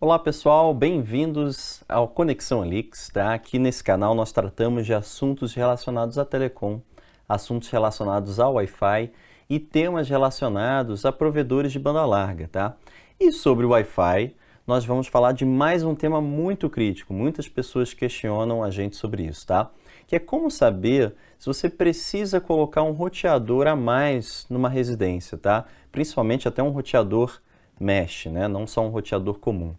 Olá pessoal, bem-vindos ao Conexão Alix, tá? Aqui nesse canal nós tratamos de assuntos relacionados à telecom, assuntos relacionados ao Wi-Fi e temas relacionados a provedores de banda larga, tá? E sobre o Wi-Fi, nós vamos falar de mais um tema muito crítico, muitas pessoas questionam a gente sobre isso, tá? Que é como saber se você precisa colocar um roteador a mais numa residência, tá? Principalmente até um roteador mesh, né? Não só um roteador comum.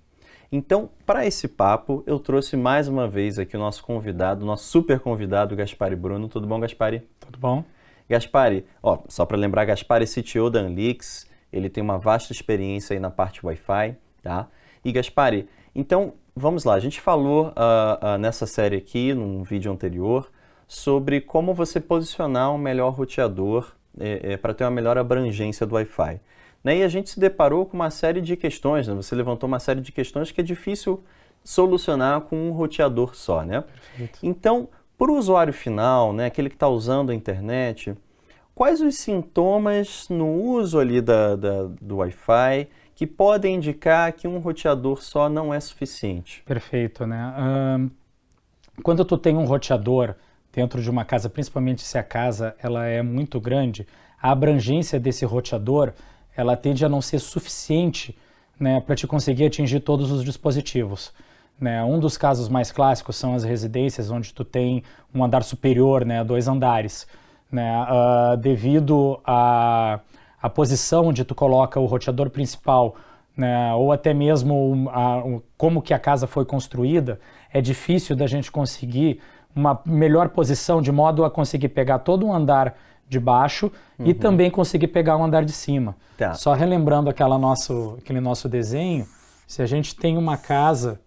Então, para esse papo, eu trouxe mais uma vez aqui o nosso convidado, nosso super convidado, Gaspari Bruno. Tudo bom, Gaspari? Tudo bom. Gaspari, só para lembrar, Gaspari é CTO da Anlix, ele tem uma vasta experiência aí na parte Wi-Fi, tá? E Gaspari, então, vamos lá, a gente falou nessa série aqui, num vídeo anterior, sobre como você posicionar um melhor roteador para ter uma melhor abrangência do Wi-Fi. E a gente se deparou com uma série de questões, né? Você levantou uma série de questões que é difícil solucionar com um roteador só, né? Perfeito. Então, para o usuário final, né, aquele que está usando a internet, quais os sintomas no uso ali do Wi-Fi que podem indicar que um roteador só não é suficiente? Perfeito, né? Quando tu tem um roteador dentro de uma casa, principalmente se a casa ela é muito grande, a abrangência desse roteador ela tende a não ser suficiente, né, para te conseguir atingir todos os dispositivos. Né? Um dos casos mais clássicos são as residências onde tu tem um andar superior, né, 2 andares. Né? Devido à posição onde tu coloca o roteador principal, né, ou até mesmo como que a casa foi construída, é difícil da gente conseguir uma melhor posição de modo a conseguir pegar todo um andar de baixo e também conseguir pegar o andar de cima. Tá. Só relembrando aquele nosso desenho, se a gente tem uma casa,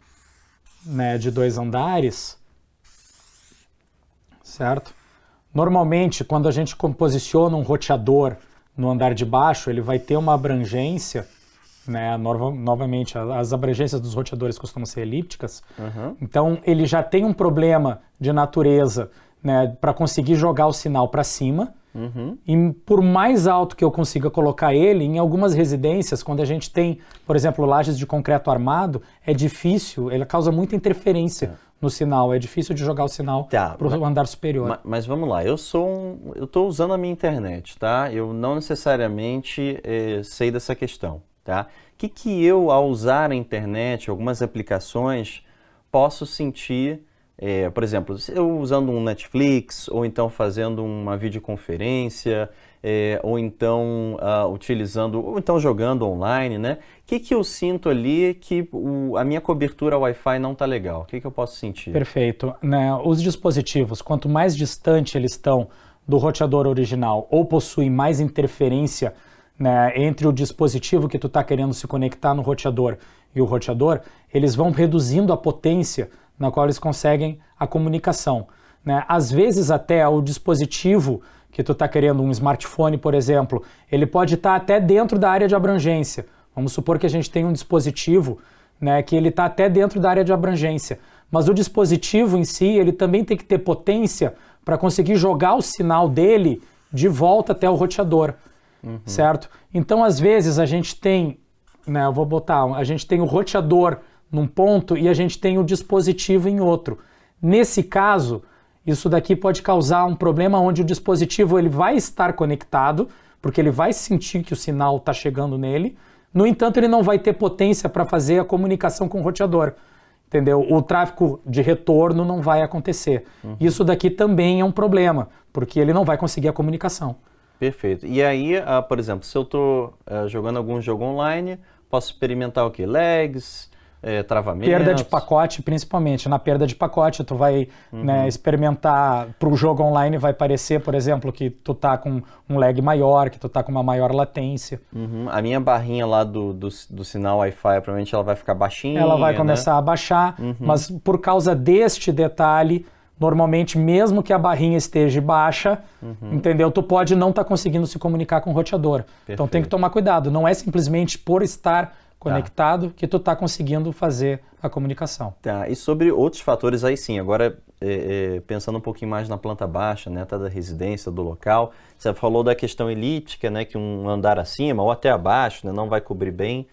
né, de 2 andares, certo? Normalmente, quando a gente posiciona um roteador no andar de baixo, ele vai ter uma abrangência, né, novamente, as abrangências dos roteadores costumam ser elípticas, então ele já tem um problema de natureza, né, para conseguir jogar o sinal para cima. E por mais alto que eu consiga colocar ele, em algumas residências, quando a gente tem, por exemplo, lajes de concreto armado, é difícil, ele causa muita interferência no sinal, é difícil de jogar o sinal para o andar superior. Mas vamos lá, eu estou usando a minha internet, tá? Eu não necessariamente sei dessa questão, tá? O que eu, ao usar a internet, algumas aplicações, posso sentir? Por exemplo, eu usando um Netflix, ou então fazendo uma videoconferência, ou então jogando online, né? O que eu sinto ali que a minha cobertura Wi-Fi não está legal? O que eu posso sentir? Perfeito. Né? Os dispositivos, quanto mais distante eles estão do roteador original ou possuem mais interferência, né, entre o dispositivo que tu está querendo se conectar no roteador e o roteador, eles vão reduzindo a potência na qual eles conseguem a comunicação. Né? Às vezes até o dispositivo que tu está querendo, um smartphone, por exemplo, ele pode estar até dentro da área de abrangência. Vamos supor que a gente tem um dispositivo, né, que ele está até dentro da área de abrangência, mas o dispositivo em si, ele também tem que ter potência para conseguir jogar o sinal dele de volta até o roteador, certo? Então, às vezes, a gente tem, né, a gente tem o roteador num ponto e a gente tem o dispositivo em outro. Nesse caso, isso daqui pode causar um problema onde o dispositivo ele vai estar conectado, porque ele vai sentir que o sinal está chegando nele, no entanto ele não vai ter potência para fazer a comunicação com o roteador, entendeu? O tráfego de retorno não vai acontecer. Isso daqui também é um problema, porque ele não vai conseguir a comunicação. Perfeito. E aí, por exemplo, se eu estou jogando algum jogo online, posso experimentar o quê? Lags, travamentos. Perda de pacote, principalmente. Na perda de pacote, tu vai né, experimentar para o jogo online, vai parecer, por exemplo, que tu tá com um lag maior, que tu tá com uma maior latência. A minha barrinha lá do sinal Wi-Fi, provavelmente ela vai ficar baixinha. Ela vai começar a baixar, mas por causa deste detalhe, normalmente, mesmo que a barrinha esteja baixa, entendeu? Tu pode não estar conseguindo se comunicar com o roteador. Perfeito. Então tem que tomar cuidado. Não é simplesmente por estar conectado que tu está conseguindo fazer a comunicação. Tá, e sobre outros fatores aí sim, agora pensando um pouquinho mais na planta baixa, né, tá, da residência, do local, você falou da questão elíptica, né, que um andar acima ou até abaixo, né, não vai cobrir bem,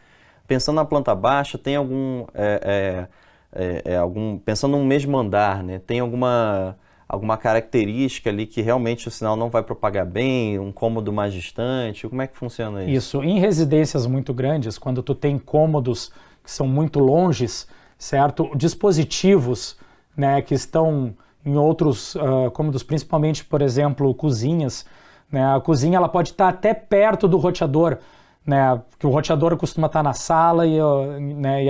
pensando na planta baixa, tem pensando no mesmo andar, né? Tem alguma característica ali que realmente o sinal não vai propagar bem, um cômodo mais distante? Como é que funciona isso? Isso, em residências muito grandes, quando tu tem cômodos que são muito longes, certo? Dispositivos, né, que estão em outros cômodos, principalmente, por exemplo, cozinhas, né? A cozinha ela pode estar até perto do roteador, né? Que o roteador costuma estar na sala e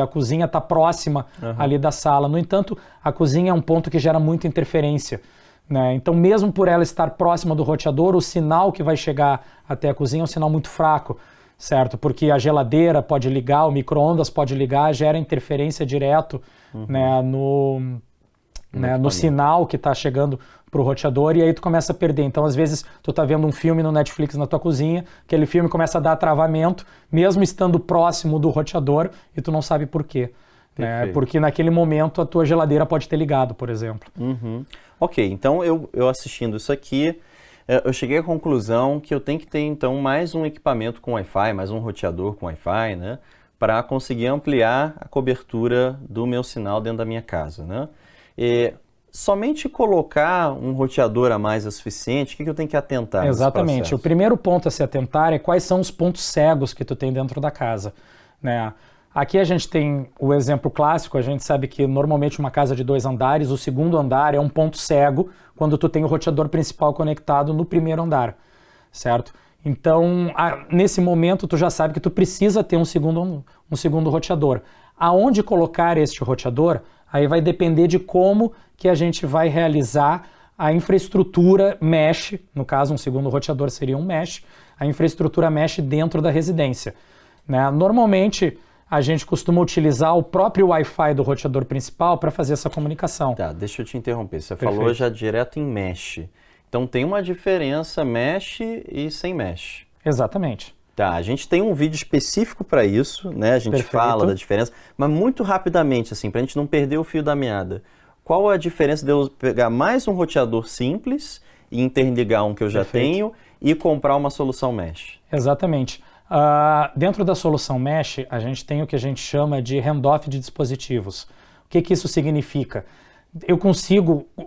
a cozinha está próxima ali da sala. No entanto, a cozinha é um ponto que gera muita interferência, né? Então, mesmo por ela estar próxima do roteador, o sinal que vai chegar até a cozinha é um sinal muito fraco, certo? Porque a geladeira pode ligar, o micro-ondas pode ligar, gera interferência direto, né, no sinal que está chegando para o roteador, e aí tu começa a perder. Então, às vezes, tu tá vendo um filme no Netflix na tua cozinha, aquele filme começa a dar travamento, mesmo estando próximo do roteador, e tu não sabe por quê. Né? Porque naquele momento a tua geladeira pode ter ligado, por exemplo. Ok, então eu assistindo isso aqui, eu cheguei à conclusão que eu tenho que ter então mais um equipamento com Wi-Fi, mais um roteador com Wi-Fi, né? Para conseguir ampliar a cobertura do meu sinal dentro da minha casa, né? Somente colocar um roteador a mais é suficiente? O que eu tenho que atentar? Exatamente. O primeiro ponto a se atentar é quais são os pontos cegos que tu tem dentro da casa, né? Aqui a gente tem o exemplo clássico, a gente sabe que normalmente uma casa de 2 andares, o segundo andar é um ponto cego quando tu tem o roteador principal conectado no primeiro andar, certo? Então, nesse momento tu já sabe que tu precisa ter um segundo roteador. Aonde colocar este roteador, aí vai depender de como que a gente vai realizar a infraestrutura mesh, no caso um segundo roteador seria um mesh, a infraestrutura mesh dentro da residência, né? Normalmente a gente costuma utilizar o próprio Wi-Fi do roteador principal para fazer essa comunicação. Tá, deixa eu te interromper. Você falou já direto em mesh. Então tem uma diferença mesh e sem mesh. Exatamente. Tá, a gente tem um vídeo específico para isso, né? A gente fala da diferença, mas muito rapidamente, assim, para a gente não perder o fio da meada. Qual a diferença de eu pegar mais um roteador simples e interligar um que eu já tenho e comprar uma solução mesh? Exatamente. Dentro da solução mesh, a gente tem o que a gente chama de handoff de dispositivos. O que isso significa?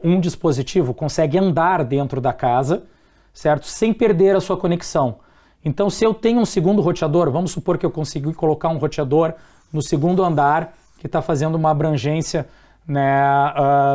Um dispositivo consegue andar dentro da casa, certo? Sem perder a sua conexão. Então, se eu tenho um segundo roteador, vamos supor que eu consegui colocar um roteador no segundo andar que está fazendo uma abrangência, né,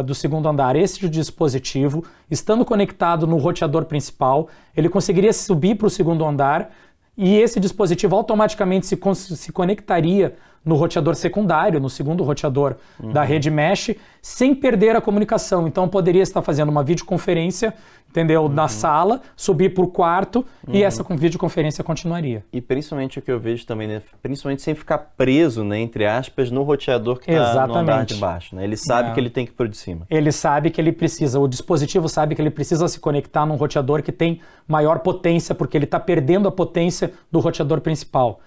do segundo andar. Esse dispositivo, estando conectado no roteador principal, ele conseguiria subir para o segundo andar e esse dispositivo automaticamente se conectaria no roteador secundário, no segundo roteador da rede mesh, sem perder a comunicação. Então, eu poderia estar fazendo uma videoconferência, entendeu? Na sala, subir para o quarto e essa videoconferência continuaria. E principalmente o que eu vejo também, né? Principalmente sem ficar preso, né, entre aspas, no roteador que está no andar de baixo. Né? Ele sabe que ele tem que ir para o de cima. Ele sabe que ele precisa, o dispositivo sabe que ele precisa se conectar num roteador que tem maior potência, porque ele está perdendo a potência do roteador principal.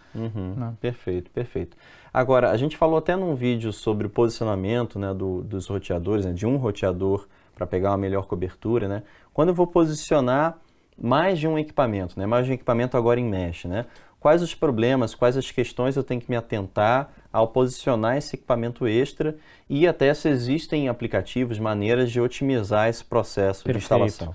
Perfeito, perfeito. Agora, a gente falou até num vídeo sobre o posicionamento, né, dos roteadores, né, de um roteador para pegar uma melhor cobertura, né? Quando eu vou posicionar mais de um equipamento, né, mais de um equipamento agora em mesh, né? Quais os problemas, quais as questões eu tenho que me atentar ao posicionar esse equipamento extra e até se existem aplicativos, maneiras de otimizar esse processo de instalação.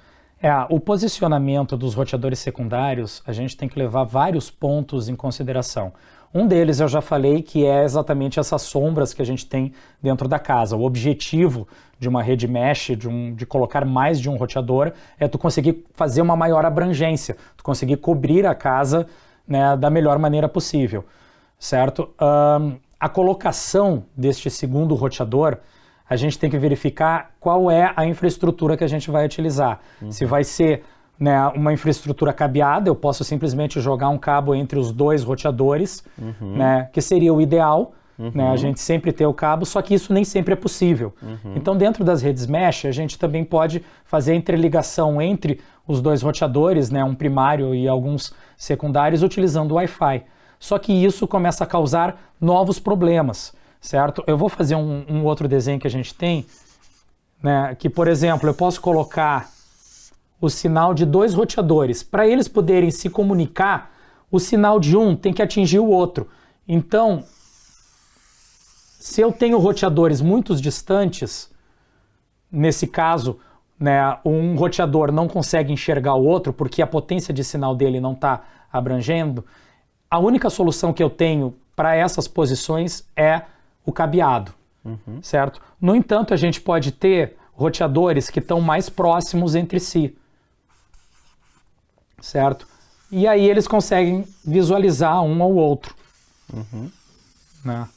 O posicionamento dos roteadores secundários, a gente tem que levar vários pontos em consideração. Um deles eu já falei, que é exatamente essas sombras que a gente tem dentro da casa. O objetivo de uma rede mesh, de colocar mais de um roteador, é tu conseguir fazer uma maior abrangência, tu conseguir cobrir a casa, né, da melhor maneira possível, certo? A colocação deste segundo roteador, a gente tem que verificar qual é a infraestrutura que a gente vai utilizar. Se vai ser, né, uma infraestrutura cabeada, eu posso simplesmente jogar um cabo entre os dois roteadores, né, que seria o ideal, né, a gente sempre ter o cabo, só que isso nem sempre é possível. Então, dentro das redes mesh, a gente também pode fazer a interligação entre os dois roteadores, né, um primário e alguns secundários, utilizando o Wi-Fi. Só que isso começa a causar novos problemas, certo? Eu vou fazer um outro desenho que a gente tem, né, que, por exemplo, eu posso colocar o sinal de dois roteadores. Para eles poderem se comunicar, o sinal de um tem que atingir o outro. Então, Se eu tenho roteadores muito distantes, nesse caso, né, um roteador não consegue enxergar o outro porque a potência de sinal dele não está abrangendo, a única solução que eu tenho para essas posições é o cabeado, certo? No entanto, a gente pode ter roteadores que estão mais próximos entre si, certo? E aí eles conseguem visualizar um ao outro. Né?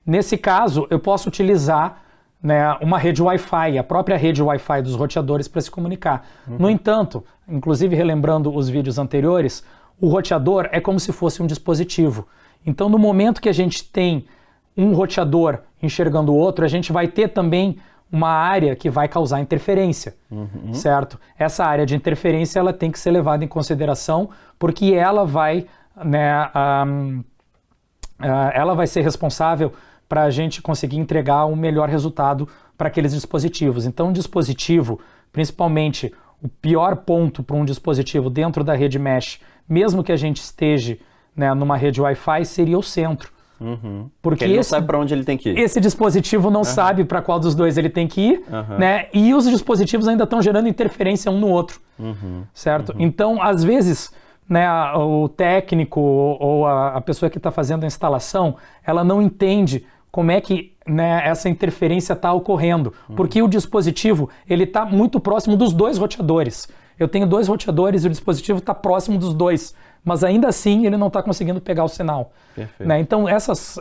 Nesse caso, eu posso utilizar, né, uma rede Wi-Fi, a própria rede Wi-Fi dos roteadores para se comunicar. No entanto, inclusive relembrando os vídeos anteriores, o roteador é como se fosse um dispositivo. Então, no momento que a gente tem um roteador enxergando o outro, a gente vai ter também uma área que vai causar interferência, certo? Essa área de interferência ela tem que ser levada em consideração porque ela vai, né, ela vai ser responsável para a gente conseguir entregar um melhor resultado para aqueles dispositivos. Então, um dispositivo, principalmente o pior ponto para um dispositivo dentro da rede mesh, mesmo que a gente esteja, né, numa rede Wi-Fi, seria o centro. Porque ele não sabe para onde ele tem que ir. Esse dispositivo não sabe para qual dos dois ele tem que ir, né? E os dispositivos ainda estão gerando interferência um no outro, certo? Então, às vezes, né, o técnico ou a pessoa que está fazendo a instalação, ela não entende como é que, né, essa interferência está ocorrendo, porque o dispositivo ele está muito próximo dos dois roteadores. Eu tenho dois roteadores e o dispositivo está próximo dos dois, mas ainda assim ele não está conseguindo pegar o sinal. Né? Então essas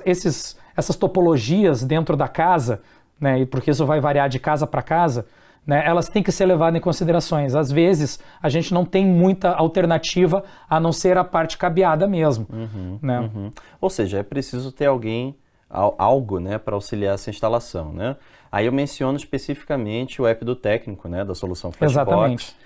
topologias dentro da casa, né, e porque isso vai variar de casa para casa, né, elas têm que ser levadas em considerações. Às vezes a gente não tem muita alternativa a não ser a parte cabeada mesmo. Né? Ou seja, é preciso ter algo, né, para auxiliar essa instalação. Né? Aí eu menciono especificamente o app do técnico, né, da solução Flashbox. Exatamente.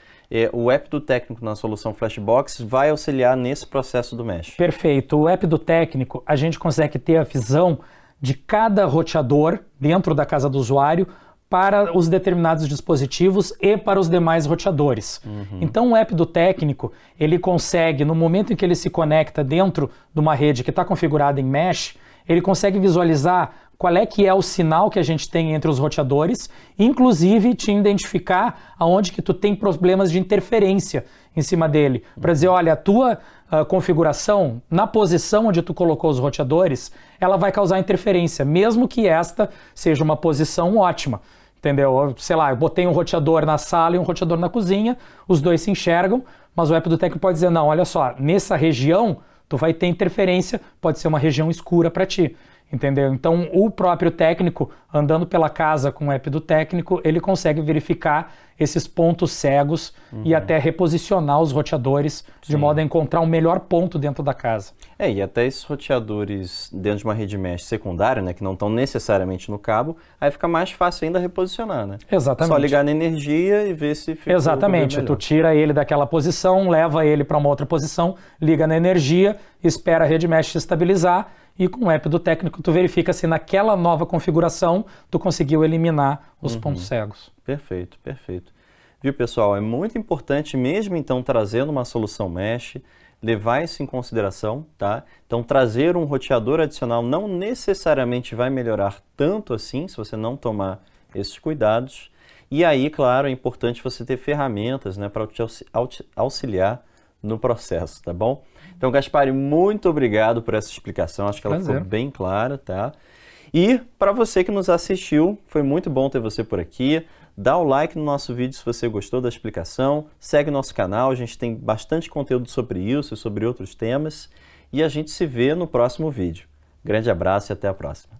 O app do técnico na solução Flashbox vai auxiliar nesse processo do mesh. Perfeito. O app do técnico, a gente consegue ter a visão de cada roteador dentro da casa do usuário para os determinados dispositivos e para os demais roteadores. Então o app do técnico, ele consegue, no momento em que ele se conecta dentro de uma rede que está configurada em mesh, ele consegue visualizar qual é que é o sinal que a gente tem entre os roteadores, inclusive te identificar aonde que tu tem problemas de interferência em cima dele. Para dizer, olha, a tua configuração, na posição onde tu colocou os roteadores, ela vai causar interferência, mesmo que esta seja uma posição ótima. Entendeu? Sei lá, eu botei um roteador na sala e um roteador na cozinha, os dois se enxergam, mas o app do técnico pode dizer, não, olha só, nessa região tu vai ter interferência, pode ser uma região escura para ti. Entendeu? Então, o próprio técnico, andando pela casa com o app do técnico, ele consegue verificar esses pontos cegos e até reposicionar os roteadores de modo a encontrar um melhor ponto dentro da casa. E até esses roteadores dentro de uma rede mesh secundária, né, que não estão necessariamente no cabo, aí fica mais fácil ainda reposicionar, né? Exatamente. Só ligar na energia e ver se fica. Exatamente. Tu tira ele daquela posição, leva ele para uma outra posição, liga na energia, espera a rede mesh se estabilizar e com o app do técnico tu verifica se naquela nova configuração tu conseguiu eliminar os pontos cegos. Perfeito, perfeito. Viu, pessoal? É muito importante mesmo, então, trazendo uma solução mesh, levar isso em consideração, tá? Então, trazer um roteador adicional não necessariamente vai melhorar tanto assim, se você não tomar esses cuidados. E aí, claro, é importante você ter ferramentas, né, para te auxiliar no processo, tá bom? Então, Gaspari, muito obrigado por essa explicação, acho que ela ficou bem clara, tá? E para você que nos assistiu, foi muito bom ter você por aqui. Dá o like no nosso vídeo se você gostou da explicação, segue nosso canal, a gente tem bastante conteúdo sobre isso e sobre outros temas, e a gente se vê no próximo vídeo. Grande abraço e até a próxima.